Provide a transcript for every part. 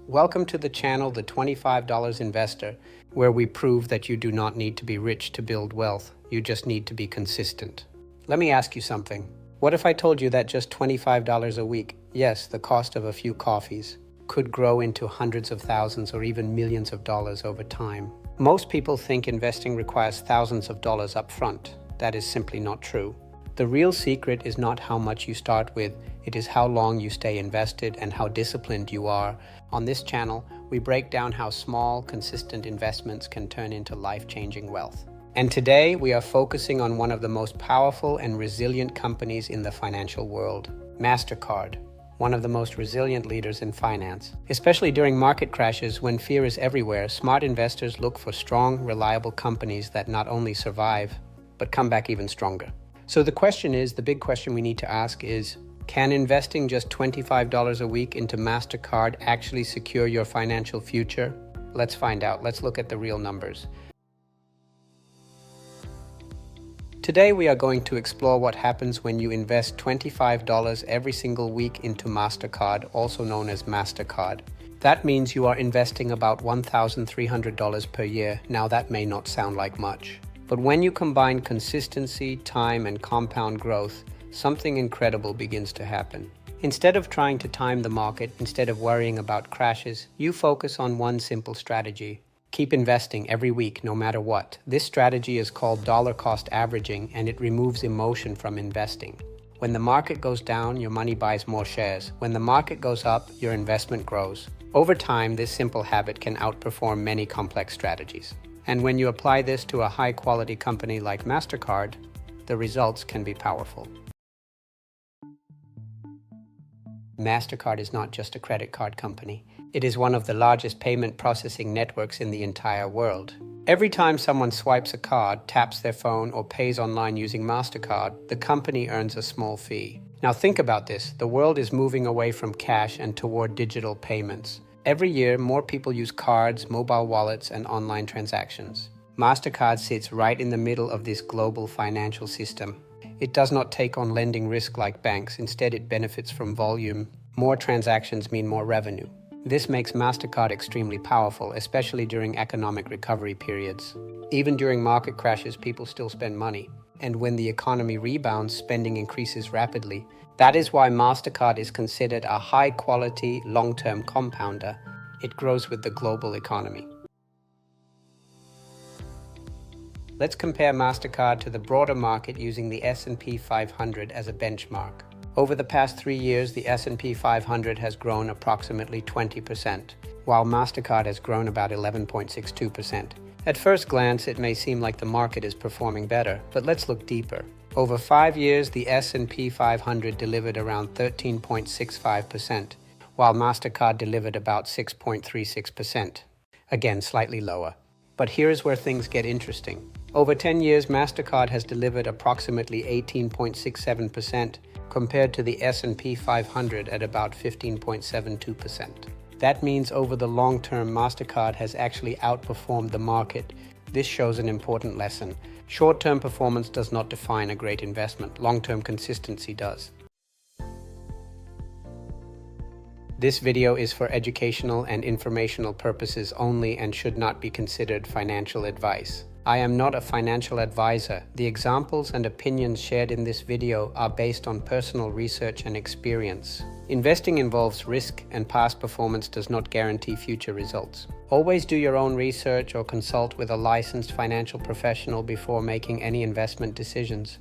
Welcome to the channel, The $25 Investor, where we prove that you do not need to be rich to build wealth. You just need to be consistent. Let me ask you something. What if I told you that just $25 a week, yes, the cost of a few coffees, could grow into hundreds of thousands or even millions of dollars over time? Most people think investing requires thousands of dollars up front. That is simply not true. The real secret is not how much you start with, it is how long you stay invested and how disciplined you are. On this channel, we break down how small, consistent investments can turn into life-changing wealth. And today, we are focusing on one of the most powerful and resilient companies in the financial world, Mastercard, one of the most resilient leaders in finance. Especially during market crashes when fear is everywhere, smart investors look for strong, reliable companies that not only survive, but come back even stronger. So the big question we need to ask is, can investing just $25 a week into Mastercard actually secure your financial future? Let's find out. Let's look at the real numbers. Today we are going to explore what happens when you invest $25 every single week into Mastercard, also known as Mastercard. That means you are investing about $1,300 per year. Now that may not sound like much, but when you combine consistency, time, and compound growth, something incredible begins to happen. Instead of trying to time the market, instead of worrying about crashes, you focus on one simple strategy. Keep investing every week, no matter what. This strategy is called dollar cost averaging, and it removes emotion from investing. When the market goes down, your money buys more shares. When the market goes up, your investment grows. Over time, this simple habit can outperform many complex strategies. And when you apply this to a high-quality company like Mastercard, the results can be powerful. Mastercard is not just a credit card company. It is one of the largest payment processing networks in the entire world. Every time someone swipes a card, taps their phone, or pays online using Mastercard, the company earns a small fee. Now think about this. The world is moving away from cash and toward digital payments. Every year, more people use cards, mobile wallets, and online transactions. Mastercard sits right in the middle of this global financial system. It does not take on lending risk like banks. Instead, it benefits from volume. More transactions mean more revenue. This makes Mastercard extremely powerful, especially during economic recovery periods. Even during market crashes, people still spend money. And when the economy rebounds, spending increases rapidly. That is why Mastercard is considered a high-quality, long-term compounder. It grows with the global economy. Let's compare Mastercard to the broader market using the S&P 500 as a benchmark. Over the past 3 years, the S&P 500 has grown approximately 20%, while Mastercard has grown about 11.62%. At first glance, it may seem like the market is performing better, but let's look deeper. Over 5 years, the S&P 500 delivered around 13.65%, while Mastercard delivered about 6.36%. Again, slightly lower. But here's where things get interesting. Over 10 years, Mastercard has delivered approximately 18.67%, compared to the S&P 500 at about 15.72%. That means over the long term, Mastercard has actually outperformed the market. This shows an important lesson. Short-term performance does not define a great investment. Long-term consistency does. This video is for educational and informational purposes only and should not be considered financial advice. I am not a financial advisor. The examples and opinions shared in this video are based on personal research and experience. Investing involves risk, and past performance does not guarantee future results. Always do your own research or consult with a licensed financial professional before making any investment decisions.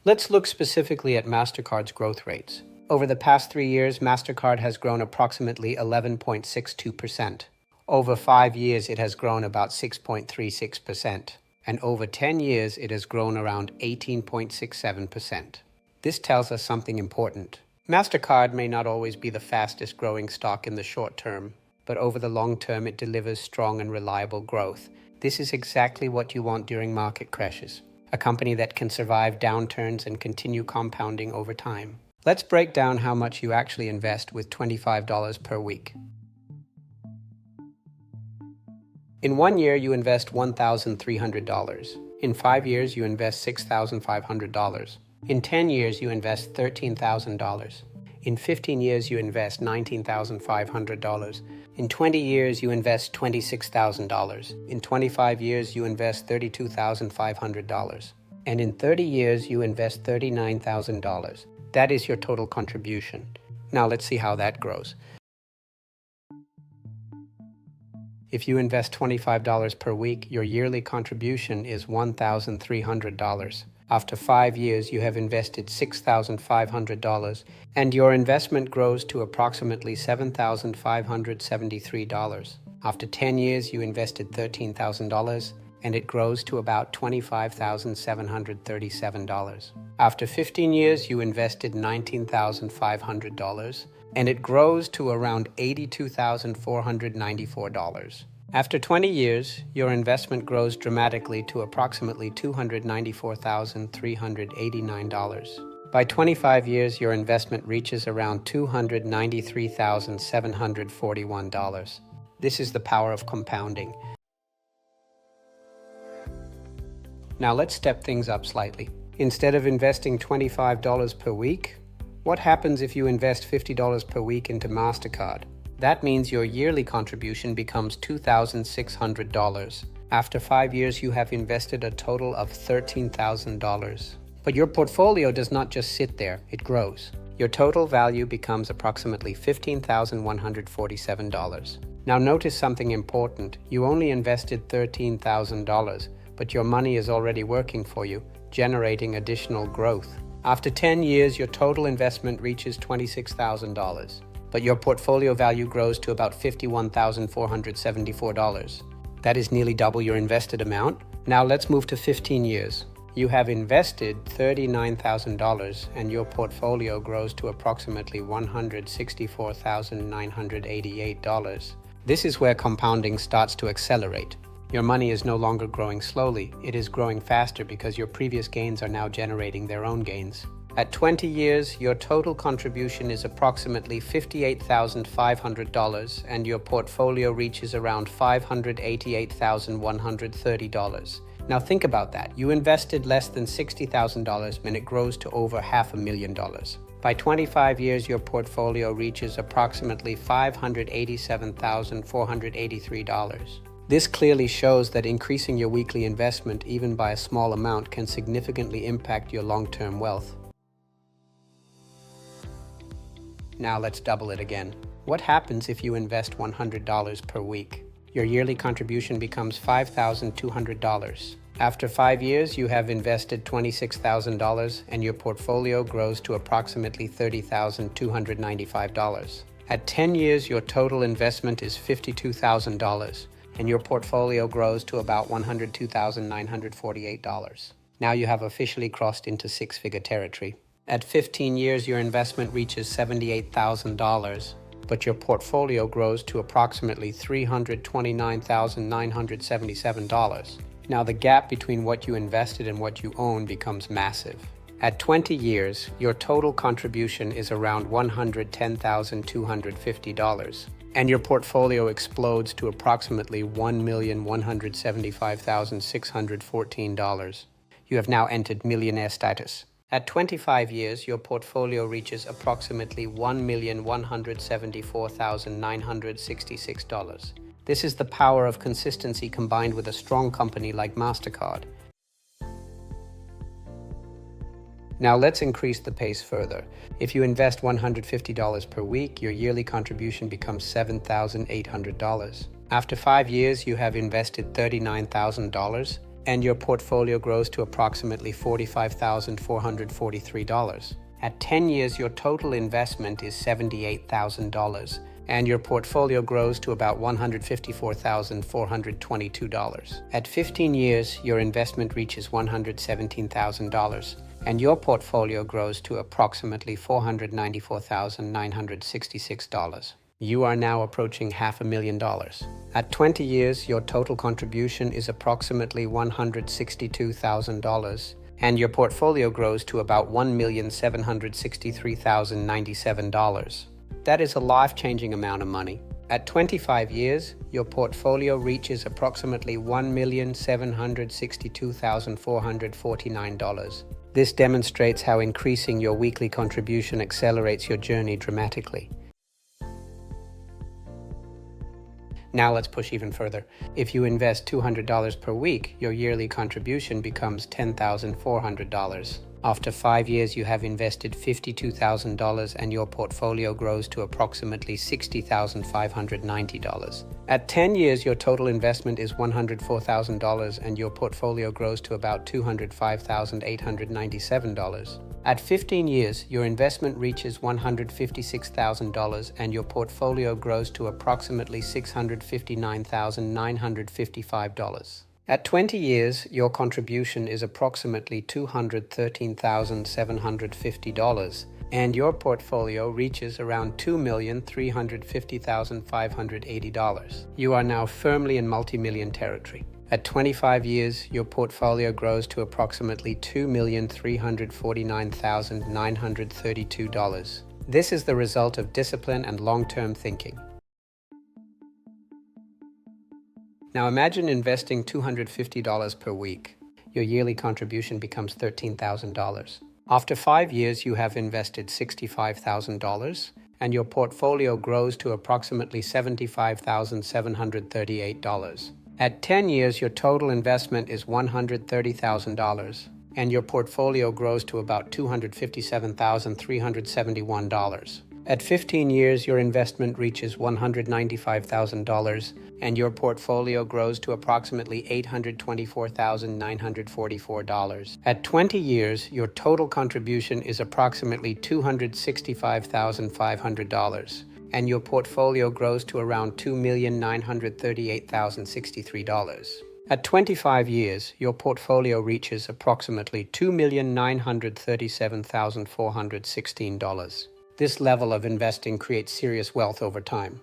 Let's look specifically at Mastercard's growth rates. Over the past 3 years, Mastercard has grown approximately 11.62%. Over 5 years, it has grown about 6.36%. And over 10 years, it has grown around 18.67%. This tells us something important. Mastercard may not always be the fastest growing stock in the short term, but over the long term, it delivers strong and reliable growth. This is exactly what you want during market crashes. A company that can survive downturns and continue compounding over time. Let's break down how much you actually invest with $25 per week. In 1 year, you invest $1,300. In 5 years, you invest $6,500. In 10 years, you invest $13,000. In 15 years, you invest $19,500. In 20 years, you invest $26,000. In 25 years, you invest $32,500. And in 30 years, you invest $39,000. That is your total contribution. Now let's see how that grows. If you invest $25 per week, your yearly contribution is $1,300. After 5 years, you have invested $6,500, and your investment grows to approximately $7,573. After 10 years, you invested $13,000, and it grows to about $25,737. After 15 years, you invested $19,500, and it grows to around $82,494. After 20 years, your investment grows dramatically to approximately $294,389. By 25 years, your investment reaches around $293,741. This is the power of compounding. Now let's step things up slightly. Instead of investing $25 per week, what happens if you invest $50 per week into Mastercard? That means your yearly contribution becomes $2,600. After 5 years, you have invested a total of $13,000. But your portfolio does not just sit there, it grows. Your total value becomes approximately $15,147. Now notice something important. You only invested $13,000, but your money is already working for you, generating additional growth. After 10 years, your total investment reaches $26,000. But your portfolio value grows to about $51,474. That is nearly double your invested amount. Now let's move to 15 years. You have invested $39,000 and your portfolio grows to approximately $164,988. This is where compounding starts to accelerate. Your money is no longer growing slowly, it is growing faster because your previous gains are now generating their own gains. At 20 years, your total contribution is approximately $58,500 and your portfolio reaches around $588,130. Now think about that. You invested less than $60,000 and it grows to over $500,000. By 25 years, your portfolio reaches approximately $587,483. This clearly shows that increasing your weekly investment, even by a small amount, can significantly impact your long-term wealth. Now let's double it again. What happens if you invest $100 per week? Your yearly contribution becomes $5,200. After 5 years, you have invested $26,000 and your portfolio grows to approximately $30,295. At 10 years, your total investment is $52,000 and your portfolio grows to about $102,948. Now you have officially crossed into six-figure territory. At 15 years, your investment reaches $78,000, but your portfolio grows to approximately $329,977. Now the gap between what you invested and what you own becomes massive. At 20 years, your total contribution is around $110,250, and your portfolio explodes to approximately $1,175,614. You have now entered millionaire status. At 25 years, your portfolio reaches approximately $1,174,966. This is the power of consistency combined with a strong company like Mastercard. Now let's increase the pace further. If you invest $150 per week, your yearly contribution becomes $7,800. After 5 years, you have invested $39,000. And your portfolio grows to approximately $45,443. At 10 years, your total investment is $78,000, and your portfolio grows to about $154,422. At 15 years, your investment reaches $117,000, and your portfolio grows to approximately $494,966. You are now approaching $500,000. At 20 years, your total contribution is approximately $162,000, and your portfolio grows to about $1,763,097. That is a life-changing amount of money. At 25 years, your portfolio reaches approximately $1,762,449. This demonstrates how increasing your weekly contribution accelerates your journey dramatically. Now let's push even further. If you invest $200 per week, your yearly contribution becomes $10,400. After 5 years, you have invested $52,000 and your portfolio grows to approximately $60,590. At 10 years, your total investment is $104,000 and your portfolio grows to about $205,897. At 15 years, your investment reaches $156,000 and your portfolio grows to approximately $659,955. At 20 years, your contribution is approximately $213,750 and your portfolio reaches around $2,350,580. You are now firmly in multi-million territory. At 25 years, your portfolio grows to approximately $2,349,932. This is the result of discipline and long-term thinking. Now imagine investing $250 per week. Your yearly contribution becomes $13,000. After 5 years, you have invested $65,000 and your portfolio grows to approximately $75,738. At 10 years, your total investment is $130,000 and your portfolio grows to about $257,371. At 15 years, your investment reaches $195,000 and your portfolio grows to approximately $824,944. At 20 years, your total contribution is approximately $265,500 and your portfolio grows to around $2,938,063. At 25 years, your portfolio reaches approximately $2,937,416. This level of investing creates serious wealth over time.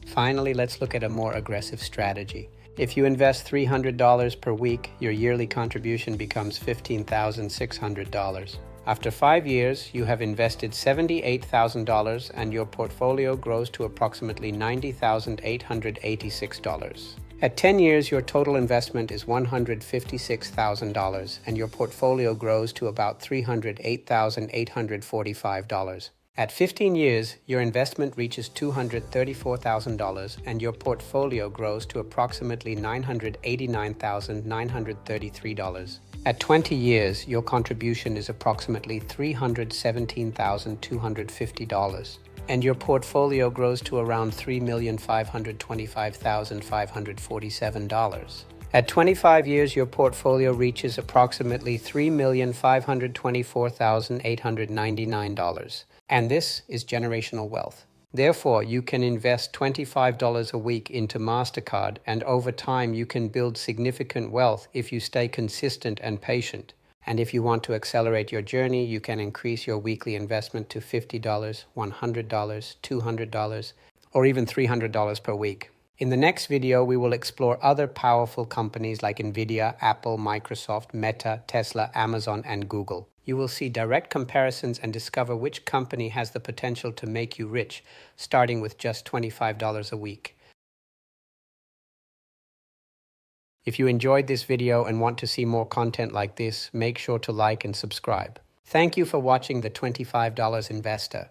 Finally, let's look at a more aggressive strategy. If you invest $300 per week, your yearly contribution becomes $15,600. After 5 years, you have invested $78,000 and your portfolio grows to approximately $90,886. At 10 years, your total investment is $156,000 and your portfolio grows to about $308,845. At 15 years, your investment reaches $234,000 and your portfolio grows to approximately $989,933. At 20 years, your contribution is approximately $317,250 and your portfolio grows to around $3,525,547. At 25 years, your portfolio reaches approximately $3,524,899. And this is generational wealth. Therefore, you can invest $25 a week into Mastercard, and over time you can build significant wealth if you stay consistent and patient. And if you want to accelerate your journey, you can increase your weekly investment to $50, $100, $200, or even $300 per week. In the next video, we will explore other powerful companies like Nvidia, Apple, Microsoft, Meta, Tesla, Amazon, and Google. You will see direct comparisons and discover which company has the potential to make you rich, starting with just $25 a week. If you enjoyed this video and want to see more content like this, make sure to like and subscribe. Thank you for watching The $25 Investor.